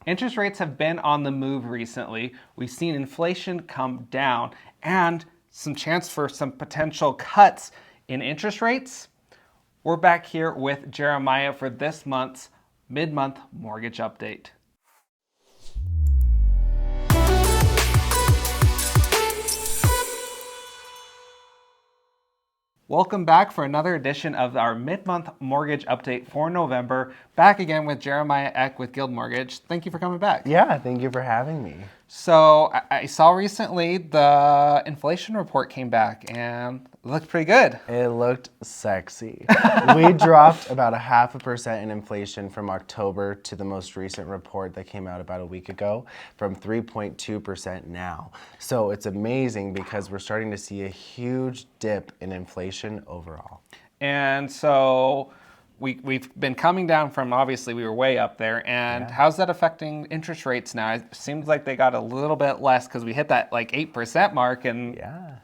Interest rates have been on the move recently. We've seen inflation come down and some chance for some potential cuts in interest rates. We're back here with Jeremiah for this month's mid-month mortgage update. Welcome back for another edition of our mid-month mortgage update for November. Back again with Jeremiah Eck with Guild Mortgage. Thank you for coming back. Yeah, thank you for having me. So I saw recently the inflation report came back and it looked pretty good. It looked sexy. We dropped about 0.5% in inflation from October to the most recent report that came out about a week ago, from 3.2% now. So it's amazing because we're starting to see a huge dip in inflation overall. And so we've been coming down from, obviously we were way up there, and how's that affecting interest rates now? It seems like they got a little bit less because we hit that like 8% mark, and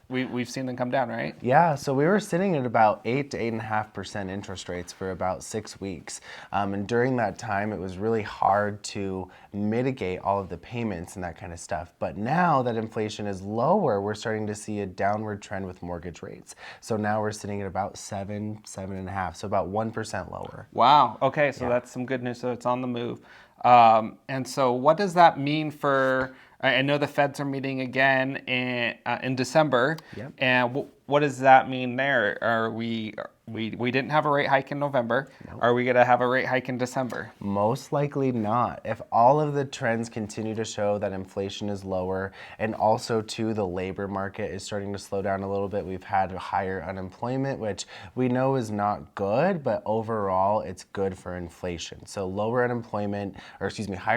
we've seen them come down, right? Yeah, so we were sitting at about 8 to 8.5% interest rates for about 6 weeks. And during that time, it was really hard to mitigate all of the payments and that kind of stuff. But now that inflation is lower, we're starting to see a downward trend with mortgage rates. So now we're sitting at about 7.5, so about 1% lower. Wow, okay, so that's some good news, so it's on the move. And so what does that mean for, I know the Feds are meeting again in December, and what does that mean there? Are we didn't have a rate hike in November. Nope. Are we going to have a rate hike in December? Most likely not. If all of the trends continue to show that inflation is lower, and also too the labor market is starting to slow down a little bit. We've had higher unemployment, which we know is not good, but overall it's good for inflation. So higher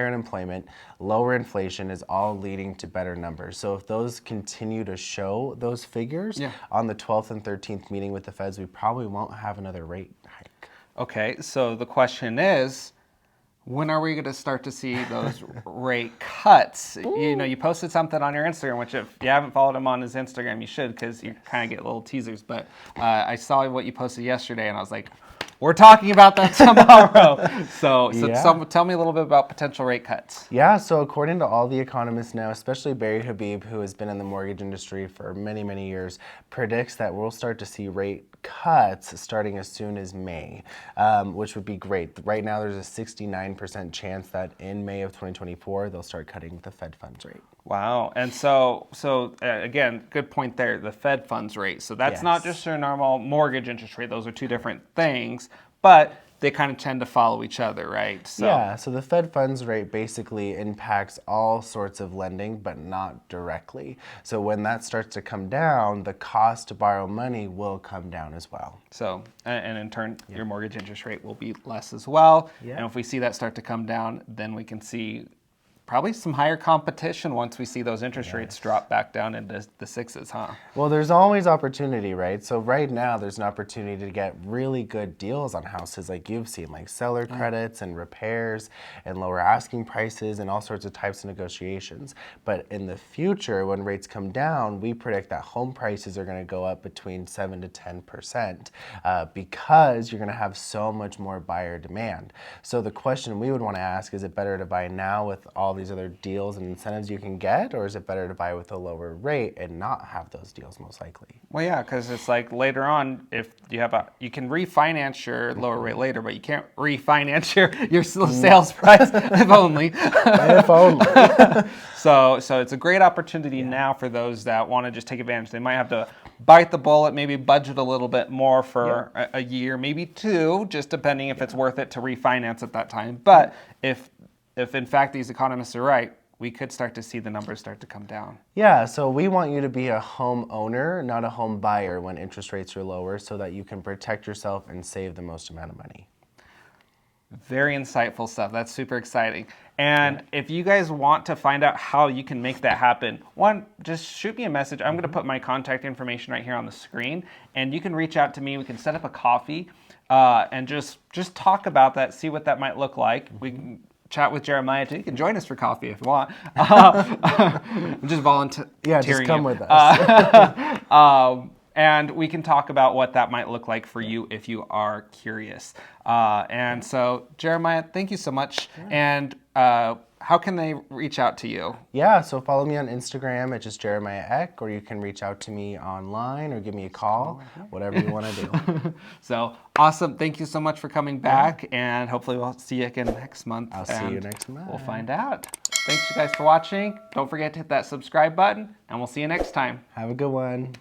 unemployment, lower inflation is all leading to better numbers. So if those continue to show those figures on the 12th and 13th meeting with the Feds, we probably won't have another rate hike. Okay, so the question is, when are we going to start to see those rate cuts? Ooh. You know, you posted something on your Instagram, which if you haven't followed him on his Instagram, you should, because you kind of get little teasers. But I saw what you posted yesterday, and I was like, we're talking about that tomorrow. So tell me a little bit about potential rate cuts. Yeah, so according to all the economists now, especially Barry Habib, who has been in the mortgage industry for many, many years, predicts that we'll start to see rate cuts starting as soon as May, which would be great. Right now, there's a 69% chance that in May of 2024, they'll start cutting the Fed funds rate. Wow. And so again, good point there, the Fed funds rate. So that's not just your normal mortgage interest rate. Those are two different things, but they kind of tend to follow each other, right? So the Fed funds rate basically impacts all sorts of lending, but not directly. So when that starts to come down, the cost to borrow money will come down as well. So, and in turn, your mortgage interest rate will be less as well. And if we see that start to come down, then we can see probably some higher competition once we see those interest rates drop back down into the sixes, huh? Well, there's always opportunity, right? So right now there's an opportunity to get really good deals on houses like you've seen, like seller credits and repairs and lower asking prices and all sorts of types of negotiations. But in the future, when rates come down, we predict that home prices are going to go up between 7 to 10% because you're going to have so much more buyer demand. So the question we would want to ask, is it better to buy now with all these other deals and incentives you can get, or is it better to buy with a lower rate and not have those deals most likely? Well, yeah, because it's like later on, if you have you can refinance your lower rate later, but you can't refinance your sales price if only. If only. So it's a great opportunity now for those that want to just take advantage. They might have to bite the bullet, maybe budget a little bit more for a year, maybe two, just depending if it's worth it to refinance at that time. But if in fact these economists are right, we could start to see the numbers start to come down. Yeah, so we want you to be a homeowner, not a home buyer when interest rates are lower, so that you can protect yourself and save the most amount of money. Very insightful stuff. That's super exciting. And if you guys want to find out how you can make that happen, one, just shoot me a message. I'm going to put my contact information right here on the screen, and you can reach out to me. We can set up a coffee and just talk about that, see what that might look like. We can chat with Jeremiah too. You can join us for coffee if you want. I'm just volunteering. Yeah, just come with us. And we can talk about what that might look like for you if you are curious. And so, Jeremiah, thank you so much. And how can they reach out to you? Yeah, so follow me on Instagram at just Jeremiah Eck, or you can reach out to me online or give me a call, whatever you want to do. So awesome. Thank you so much for coming back, and hopefully we'll see you again next month. I'll see you next month. We'll find out. Thanks you guys for watching. Don't forget to hit that subscribe button, and we'll see you next time. Have a good one.